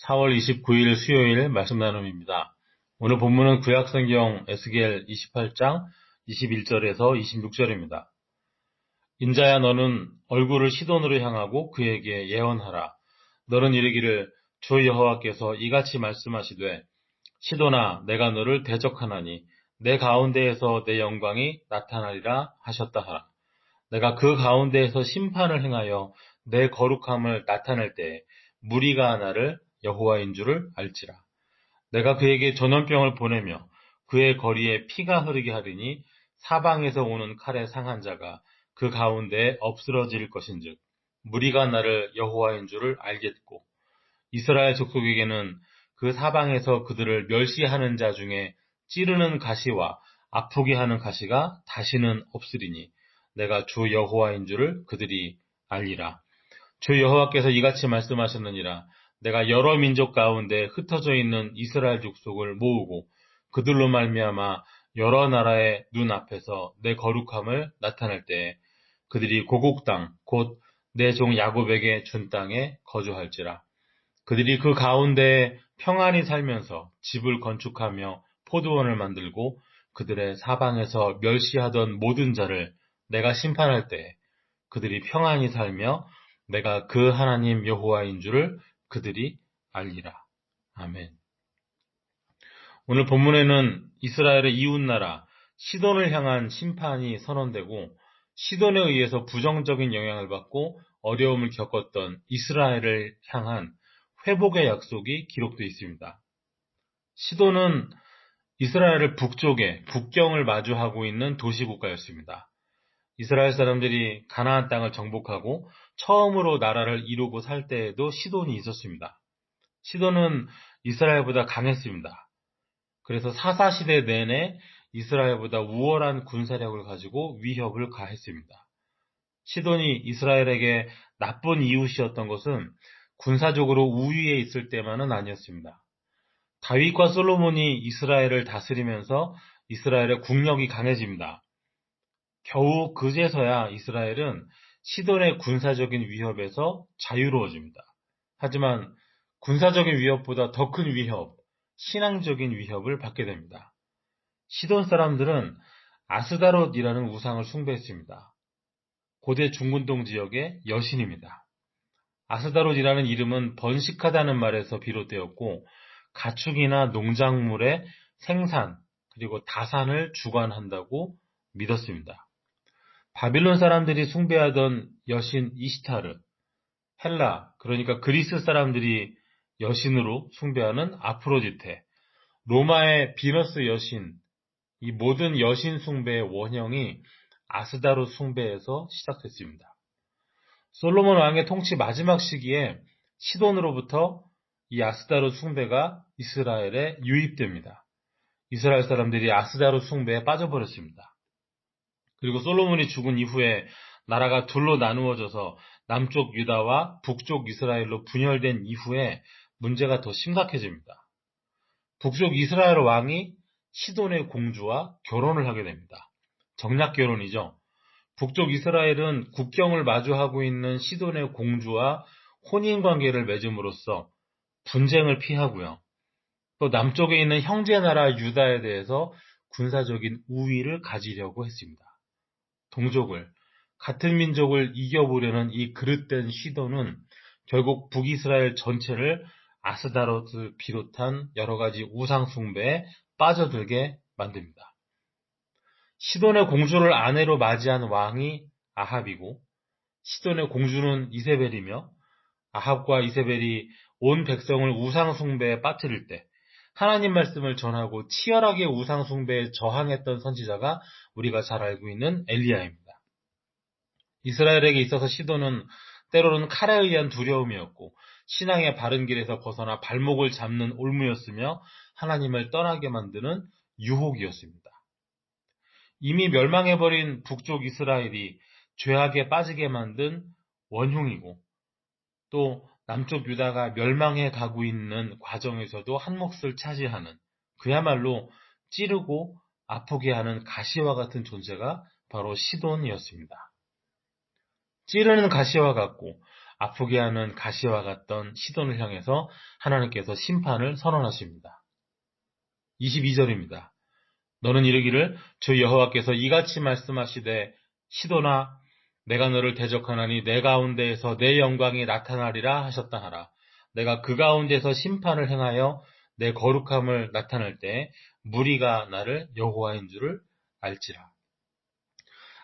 4월 29일 수요일 말씀 나눔입니다. 오늘 본문은 구약성경 에스겔 28장 21절에서 26절입니다. 인자야 너는 얼굴을 시돈으로 향하고 그에게 예언하라. 너는 이르기를 주 여호와께서 이같이 말씀하시되 시돈아 내가 너를 대적하나니 내 가운데에서 내 영광이 나타나리라 하셨다 하라. 내가 그 가운데에서 심판을 행하여 내 거룩함을 나타낼 때에 무리가 나를 여호와인 줄을 알지라. 내가 그에게 전염병을 보내며 그의 거리에 피가 흐르게 하리니 사방에서 오는 칼에 상한 자가 그 가운데에 엎스러질 것인즉 무리가 나를 여호와인 줄을 알겠고 이스라엘 족속에게는 그 사방에서 그들을 멸시하는 자 중에 찌르는 가시와 아프게 하는 가시가 다시는 없으리니 내가 주 여호와인 줄을 그들이 알리라. 주 여호와께서 이같이 말씀하셨느니라. 내가 여러 민족 가운데 흩어져 있는 이스라엘 족속을 모으고 그들로 말미암아 여러 나라의 눈앞에서 내 거룩함을 나타낼 때에 그들이 고국 땅 곧 내 종 야곱에게 준 땅에 거주할지라. 그들이 그 가운데에 평안히 살면서 집을 건축하며 포도원을 만들고 그들의 사방에서 멸시하던 모든 자를 내가 심판할 때에 그들이 평안히 살며 내가 그 하나님 여호와인 줄을 그들이 알리라. 아멘. 오늘 본문에는 이스라엘의 이웃나라 시돈을 향한 심판이 선언되고 시돈에 의해서 부정적인 영향을 받고 어려움을 겪었던 이스라엘을 향한 회복의 약속이 기록되어 있습니다. 시돈은 이스라엘을 북쪽에 국경을 마주하고 있는 도시국가였습니다. 이스라엘 사람들이 가나안 땅을 정복하고 처음으로 나라를 이루고 살 때에도 시돈이 있었습니다. 시돈은 이스라엘보다 강했습니다. 그래서 사사시대 내내 이스라엘보다 우월한 군사력을 가지고 위협을 가했습니다. 시돈이 이스라엘에게 나쁜 이웃이었던 것은 군사적으로 우위에 있을 때만은 아니었습니다. 다윗과 솔로몬이 이스라엘을 다스리면서 이스라엘의 국력이 강해집니다. 겨우 그제서야 이스라엘은 시돈의 군사적인 위협에서 자유로워집니다. 하지만 군사적인 위협보다 더 큰 위협, 신앙적인 위협을 받게 됩니다. 시돈 사람들은 아스다롯이라는 우상을 숭배했습니다. 고대 중근동 지역의 여신입니다. 아스다롯이라는 이름은 번식하다는 말에서 비롯되었고 가축이나 농작물의 생산 그리고 다산을 주관한다고 믿었습니다. 바빌론 사람들이 숭배하던 여신 이시타르, 헬라, 그러니까 그리스 사람들이 여신으로 숭배하는 아프로디테, 로마의 비너스 여신, 이 모든 여신 숭배의 원형이 아스다롯 숭배에서 시작됐습니다. 솔로몬 왕의 통치 마지막 시기에 시돈으로부터 이 아스다롯 숭배가 이스라엘에 유입됩니다. 이스라엘 사람들이 아스다롯 숭배에 빠져버렸습니다. 그리고 솔로몬이 죽은 이후에 나라가 둘로 나누어져서 남쪽 유다와 북쪽 이스라엘로 분열된 이후에 문제가 더 심각해집니다. 북쪽 이스라엘 왕이 시돈의 공주와 결혼을 하게 됩니다. 정략 결혼이죠. 북쪽 이스라엘은 국경을 마주하고 있는 시돈의 공주와 혼인관계를 맺음으로써 분쟁을 피하고요. 또 남쪽에 있는 형제나라 유다에 대해서 군사적인 우위를 가지려고 했습니다. 동족을, 같은 민족을 이겨보려는 이 그릇된 시도는 결국 북이스라엘 전체를 아스다롯을 비롯한 여러 가지 우상 숭배에 빠져들게 만듭니다. 시돈의 공주를 아내로 맞이한 왕이 아합이고 시돈의 공주는 이세벨이며 아합과 이세벨이 온 백성을 우상 숭배에 빠뜨릴 때 하나님 말씀을 전하고 치열하게 우상 숭배에 저항했던 선지자가 우리가 잘 알고 있는 엘리야입니다. 이스라엘에게 있어서 시돈은 때로는 칼에 의한 두려움이었고 신앙의 바른 길에서 벗어나 발목을 잡는 올무였으며 하나님을 떠나게 만드는 유혹이었습니다. 이미 멸망해버린 북쪽 이스라엘이 죄악에 빠지게 만든 원흉이고 또 남쪽 유다가 멸망해 가고 있는 과정에서도 한 몫을 차지하는 그야말로 찌르고 아프게 하는 가시와 같은 존재가 바로 시돈이었습니다. 찌르는 가시와 같고 아프게 하는 가시와 같던 시돈을 향해서 하나님께서 심판을 선언하십니다. 22절입니다. 너는 이르기를 주 여호와께서 이같이 말씀하시되 시돈아 내가 너를 대적하나니 내 가운데에서 내 영광이 나타나리라 하셨다 하라. 내가 그 가운데서 심판을 행하여 내 거룩함을 나타낼 때 무리가 나를 여호와인 줄을 알지라.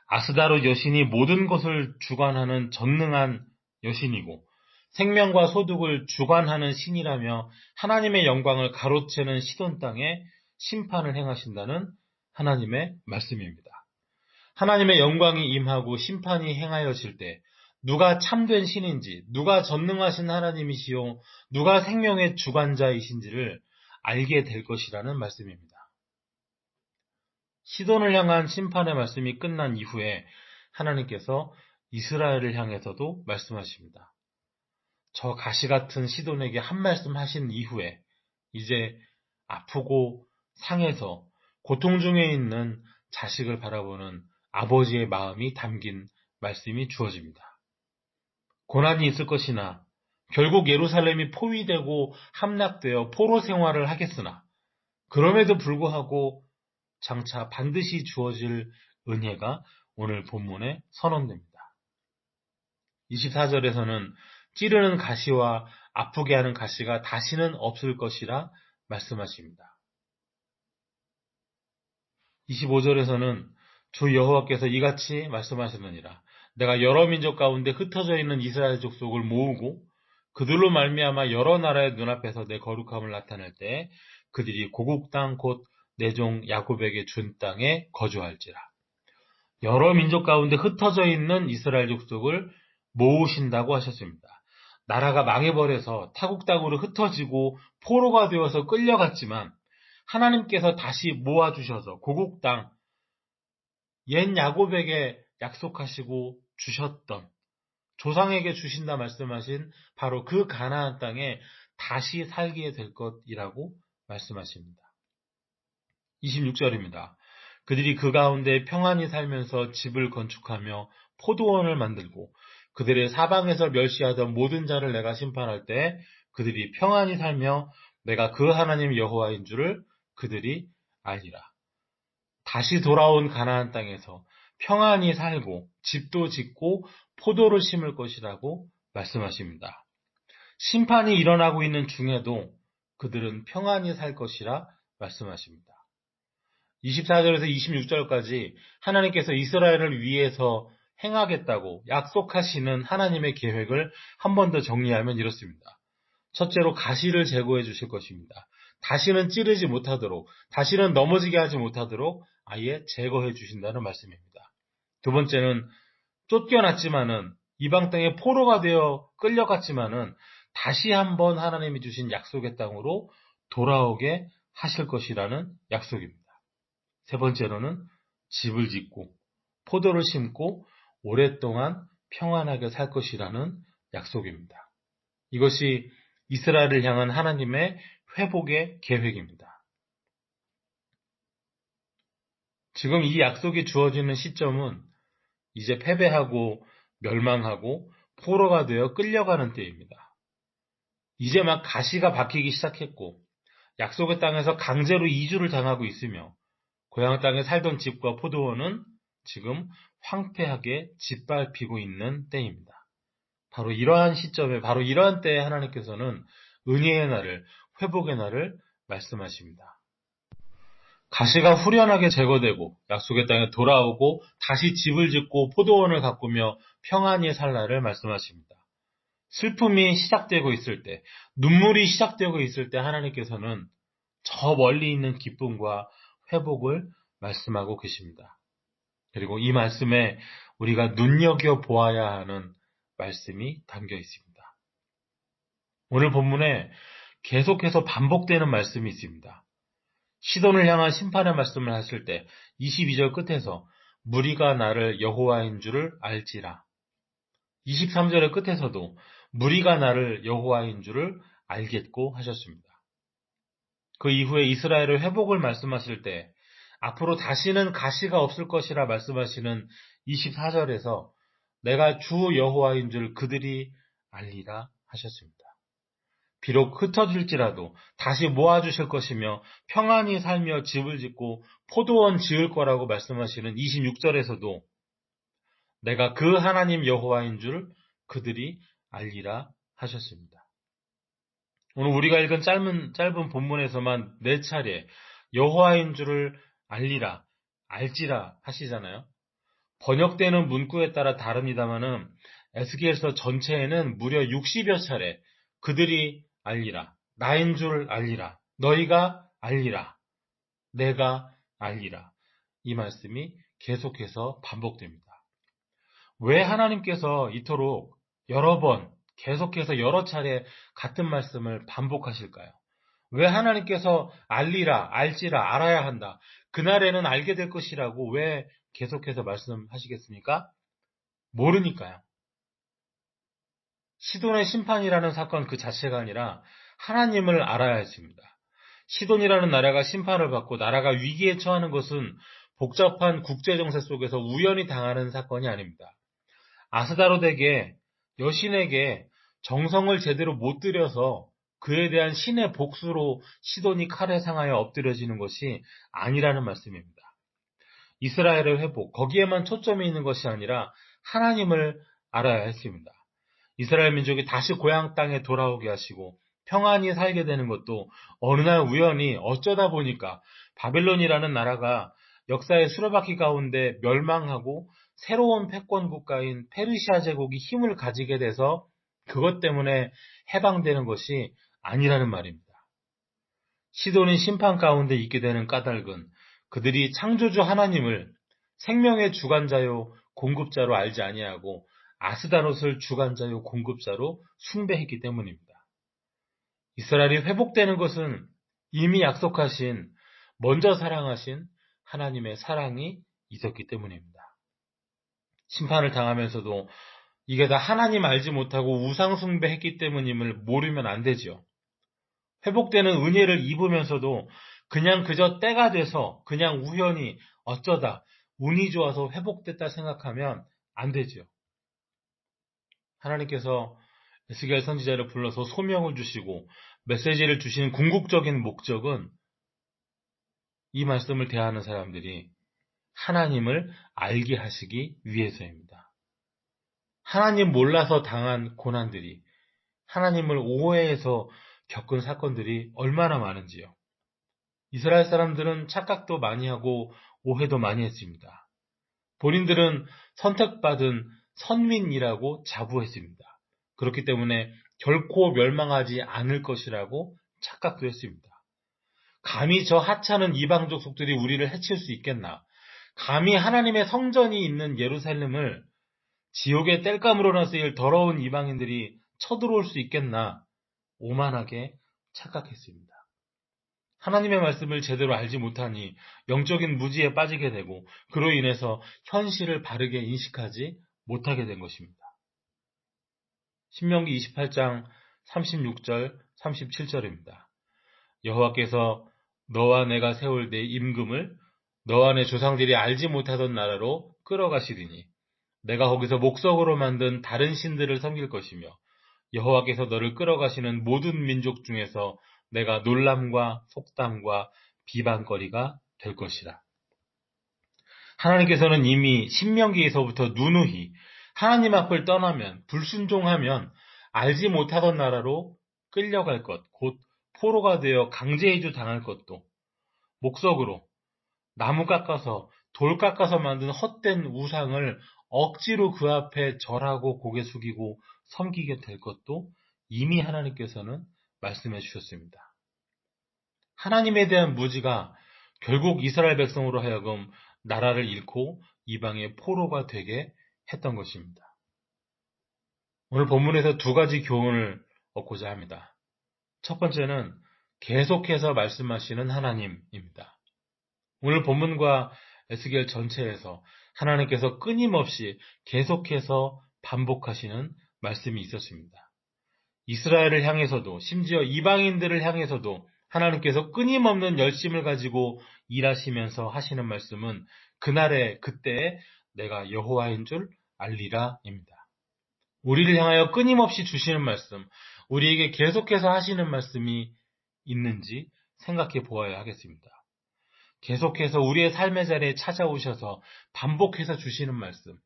아스다롯 여신이 모든 것을 주관하는 전능한 여신이고 생명과 소득을 주관하는 신이라며 하나님의 영광을 가로채는 시돈 땅에 심판을 행하신다는 하나님의 말씀입니다. 하나님의 영광이 임하고 심판이 행하여질 때 누가 참된 신인지, 누가 전능하신 하나님이시요, 누가 생명의 주관자이신지를 알게 될 것이라는 말씀입니다. 시돈을 향한 심판의 말씀이 끝난 이후에 하나님께서 이스라엘을 향해서도 말씀하십니다. 저 가시 같은 시돈에게 한 말씀 하신 이후에 이제 아프고 상해서 고통 중에 있는 자식을 바라보는 아버지의 마음이 담긴 말씀이 주어집니다. 고난이 있을 것이나 결국 예루살렘이 포위되고 함락되어 포로 생활을 하겠으나 그럼에도 불구하고 장차 반드시 주어질 은혜가 오늘 본문에 선언됩니다. 24절에서는 찌르는 가시와 아프게 하는 가시가 다시는 없을 것이라 말씀하십니다. 25절에서는 주 여호와께서 이같이 말씀하시느니라. 내가 여러 민족 가운데 흩어져 있는 이스라엘 족속을 모으고 그들로 말미암아 여러 나라의 눈앞에서 내 거룩함을 나타낼 때 그들이 고국 땅 곧 내 종 야곱에게 준 땅에 거주할지라. 여러 민족 가운데 흩어져 있는 이스라엘 족속을 모으신다고 하셨습니다. 나라가 망해버려서 타국 땅으로 흩어지고 포로가 되어서 끌려갔지만 하나님께서 다시 모아주셔서 고국 땅, 옛 야곱에게 약속하시고 주셨던, 조상에게 주신다 말씀하신 바로 그 가나안 땅에 다시 살게 될 것이라고 말씀하십니다. 26절입니다. 그들이 그 가운데 평안히 살면서 집을 건축하며 포도원을 만들고 그들의 사방에서 멸시하던 모든 자를 내가 심판할 때 그들이 평안히 살며 내가 그 하나님 여호와인 줄을 그들이 알리라. 다시 돌아온 가나안 땅에서 평안히 살고 집도 짓고 포도를 심을 것이라고 말씀하십니다. 심판이 일어나고 있는 중에도 그들은 평안히 살 것이라 말씀하십니다. 24절에서 26절까지 하나님께서 이스라엘을 위해서 행하겠다고 약속하시는 하나님의 계획을 한 번 더 정리하면 이렇습니다. 첫째로 가시를 제거해 주실 것입니다. 다시는 찌르지 못하도록, 다시는 넘어지게 하지 못하도록 아예 제거해 주신다는 말씀입니다. 두 번째는 쫓겨났지만은 이방 땅에 포로가 되어 끌려갔지만은 다시 한번 하나님이 주신 약속의 땅으로 돌아오게 하실 것이라는 약속입니다. 세 번째로는 집을 짓고 포도를 심고 오랫동안 평안하게 살 것이라는 약속입니다. 이것이 이스라엘을 향한 하나님의 회복의 계획입니다. 지금 이 약속이 주어지는 시점은 이제 패배하고 멸망하고 포로가 되어 끌려가는 때입니다. 이제 막 가시가 박히기 시작했고 약속의 땅에서 강제로 이주를 당하고 있으며 고향 땅에 살던 집과 포도원은 지금 황폐하게 짓밟히고 있는 때입니다. 바로 이러한 시점에, 바로 이러한 때에 하나님께서는 은혜의 날을, 회복의 날을 말씀하십니다. 가시가 후련하게 제거되고 약속의 땅에 돌아오고 다시 집을 짓고 포도원을 가꾸며 평안히 살 날을 말씀하십니다. 슬픔이 시작되고 있을 때, 눈물이 시작되고 있을 때 하나님께서는 저 멀리 있는 기쁨과 회복을 말씀하고 계십니다. 그리고 이 말씀에 우리가 눈여겨보아야 하는 말씀이 담겨 있습니다. 오늘 본문에 계속해서 반복되는 말씀이 있습니다. 시돈을 향한 심판의 말씀을 하실 때 22절 끝에서 무리가 나를 여호와인 줄을 알지라. 23절의 끝에서도 무리가 나를 여호와인 줄을 알겠고 하셨습니다. 그 이후에 이스라엘의 회복을 말씀하실 때 앞으로 다시는 가시가 없을 것이라 말씀하시는 24절에서 내가 주 여호와인 줄 그들이 알리라 하셨습니다. 비록 흩어질지라도 다시 모아주실 것이며 평안히 살며 집을 짓고 포도원 지을 거라고 말씀하시는 26절에서도 내가 그 하나님 여호와인 줄 그들이 알리라 하셨습니다. 오늘 우리가 읽은 짧은 본문에서만 4차례 여호와인 줄을 알리라, 알지라 하시잖아요. 번역되는 문구에 따라 다릅니다마는 에스겔서 전체에는 무려 60여 차례 그들이 알리라, 나인 줄 알리라, 너희가 알리라, 내가 알리라 이 말씀이 계속해서 반복됩니다. 왜 하나님께서 이토록 여러 번 계속해서 여러 차례 같은 말씀을 반복하실까요? 왜 하나님께서 알리라, 알지라, 알아야 한다. 그날에는 알게 될 것이라고 왜 계속해서 말씀하시겠습니까? 모르니까요. 시돈의 심판이라는 사건 그 자체가 아니라 하나님을 알아야 했습니다. 시돈이라는 나라가 심판을 받고 나라가 위기에 처하는 것은 복잡한 국제정세 속에서 우연히 당하는 사건이 아닙니다. 아스다롯에게 여신에게 정성을 제대로 못 들여서 그에 대한 신의 복수로 시돈이 칼에 상하여 엎드려지는 것이 아니라는 말씀입니다. 이스라엘의 회복, 거기에만 초점이 있는 것이 아니라 하나님을 알아야 했습니다. 이스라엘 민족이 다시 고향 땅에 돌아오게 하시고 평안히 살게 되는 것도 어느 날 우연히 어쩌다 보니까 바벨론이라는 나라가 역사의 수레바퀴 가운데 멸망하고 새로운 패권 국가인 페르시아 제국이 힘을 가지게 돼서 그것 때문에 해방되는 것이 아니라는 말입니다. 시돈이 심판 가운데 있게 되는 까닭은 그들이 창조주 하나님을 생명의 주관자요 공급자로 알지 아니하고 아스다롯을 주관자요 공급자로 숭배했기 때문입니다. 이스라엘이 회복되는 것은 이미 약속하신 먼저 사랑하신 하나님의 사랑이 있었기 때문입니다. 심판을 당하면서도 이게 다 하나님 알지 못하고 우상 숭배했기 때문임을 모르면 안 되지요. 회복되는 은혜를 입으면서도 그냥 그저 때가 돼서 그냥 우연히 어쩌다 운이 좋아서 회복됐다 생각하면 안 되지요. 하나님께서 에스겔 선지자를 불러서 소명을 주시고 메시지를 주시는 궁극적인 목적은 이 말씀을 대하는 사람들이 하나님을 알게 하시기 위해서입니다. 하나님 몰라서 당한 고난들이, 하나님을 오해해서 겪은 사건들이 얼마나 많은지요. 이스라엘 사람들은 착각도 많이 하고 오해도 많이 했습니다. 본인들은 선택받은 선민이라고 자부했습니다. 그렇기 때문에 결코 멸망하지 않을 것이라고 착각도 했습니다. 감히 저 하찮은 이방 족속들이 우리를 해칠 수 있겠나? 감히 하나님의 성전이 있는 예루살렘을 지옥의 땔감으로나 쓰일 더러운 이방인들이 쳐들어올 수 있겠나? 오만하게 착각했습니다. 하나님의 말씀을 제대로 알지 못하니 영적인 무지에 빠지게 되고 그로 인해서 현실을 바르게 인식하지 못하게 된 것입니다. 신명기 28장 36절, 37절입니다. 여호와께서 너와 내가 세울 내 임금을 너와 내 조상들이 알지 못하던 나라로 끌어가시리니 내가 거기서 목석으로 만든 다른 신들을 섬길 것이며 여호와께서 너를 끌어가시는 모든 민족 중에서 내가 놀람과 속담과 비방거리가 될 것이라. 하나님께서는 이미 신명기에서부터 누누이 하나님 앞을 떠나면 불순종하면 알지 못하던 나라로 끌려갈 것, 곧 포로가 되어 강제이주 당할 것도 목석으로 나무 깎아서 돌 깎아서 만든 헛된 우상을 억지로 그 앞에 절하고 고개 숙이고 섬기게 될 것도 이미 하나님께서는 말씀해 주셨습니다. 하나님에 대한 무지가 결국 이스라엘 백성으로 하여금 나라를 잃고 이방의 포로가 되게 했던 것입니다. 오늘 본문에서 두 가지 교훈을 얻고자 합니다. 첫 번째는 계속해서 말씀하시는 하나님입니다. 오늘 본문과 에스겔 전체에서 하나님께서 끊임없이 계속해서 반복하시는 말씀이 있었습니다. 이스라엘을 향해서도 심지어 이방인들을 향해서도 하나님께서 끊임없는 열심을 가지고 일하시면서 하시는 말씀은 그날에 그때에 내가 여호와인 줄 알리라입니다. 우리를 향하여 끊임없이 주시는 말씀, 우리에게 계속해서 하시는 말씀이 있는지 생각해 보아야 하겠습니다. 계속해서 우리의 삶의 자리에 찾아오셔서 반복해서 주시는 말씀,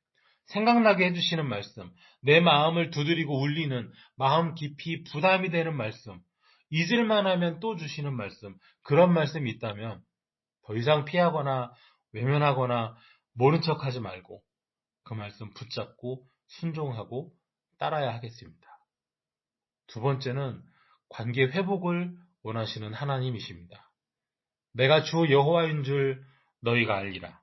생각나게 해주시는 말씀, 내 마음을 두드리고 울리는 마음 깊이 부담이 되는 말씀, 잊을만 하면 또 주시는 말씀, 그런 말씀이 있다면 더 이상 피하거나 외면하거나 모른 척하지 말고 그 말씀 붙잡고 순종하고 따라야 하겠습니다. 두 번째는 관계 회복을 원하시는 하나님이십니다. 내가 주 여호와인 줄 너희가 알리라.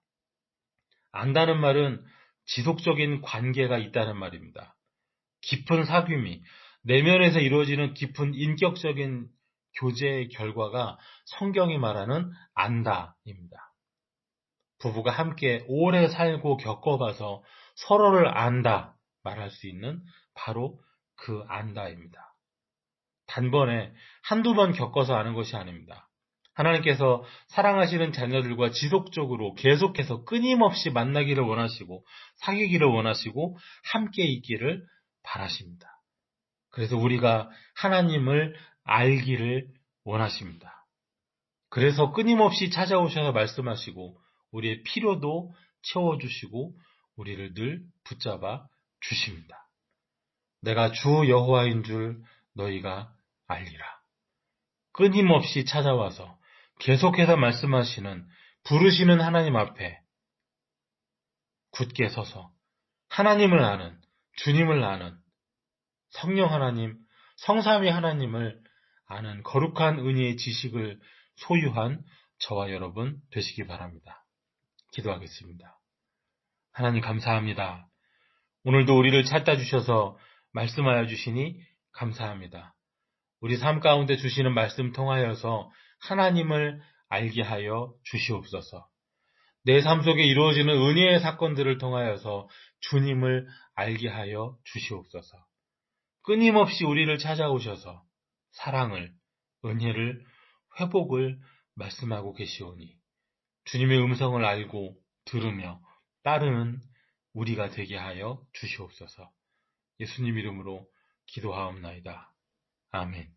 안다는 말은 지속적인 관계가 있다는 말입니다. 깊은 사귐이 내면에서 이루어지는 깊은 인격적인 교제의 결과가 성경이 말하는 안다입니다. 부부가 함께 오래 살고 겪어봐서 서로를 안다 말할 수 있는 바로 그 안다입니다. 단번에 한두 번 겪어서 아는 것이 아닙니다. 하나님께서 사랑하시는 자녀들과 지속적으로 계속해서 끊임없이 만나기를 원하시고 사귀기를 원하시고 함께 있기를 바라십니다. 그래서 우리가 하나님을 알기를 원하십니다. 그래서 끊임없이 찾아오셔서 말씀하시고 우리의 필요도 채워주시고 우리를 늘 붙잡아 주십니다. 내가 주 여호와인 줄 너희가 알리라. 끊임없이 찾아와서 계속해서 말씀하시는 부르시는 하나님 앞에 굳게 서서 하나님을 아는, 주님을 아는, 성령 하나님, 성삼위 하나님을 아는 거룩한 은혜의 지식을 소유한 저와 여러분 되시기 바랍니다. 기도하겠습니다. 하나님 감사합니다. 오늘도 우리를 찾다 주셔서 말씀하여 주시니 감사합니다. 우리 삶 가운데 주시는 말씀 통하여서 하나님을 알게 하여 주시옵소서. 내 삶 속에 이루어지는 은혜의 사건들을 통하여서 주님을 알게 하여 주시옵소서. 끊임없이 우리를 찾아오셔서 사랑을, 은혜를, 회복을 말씀하고 계시오니 주님의 음성을 알고 들으며 따르는 우리가 되게 하여 주시옵소서. 예수님 이름으로 기도하옵나이다. 아멘.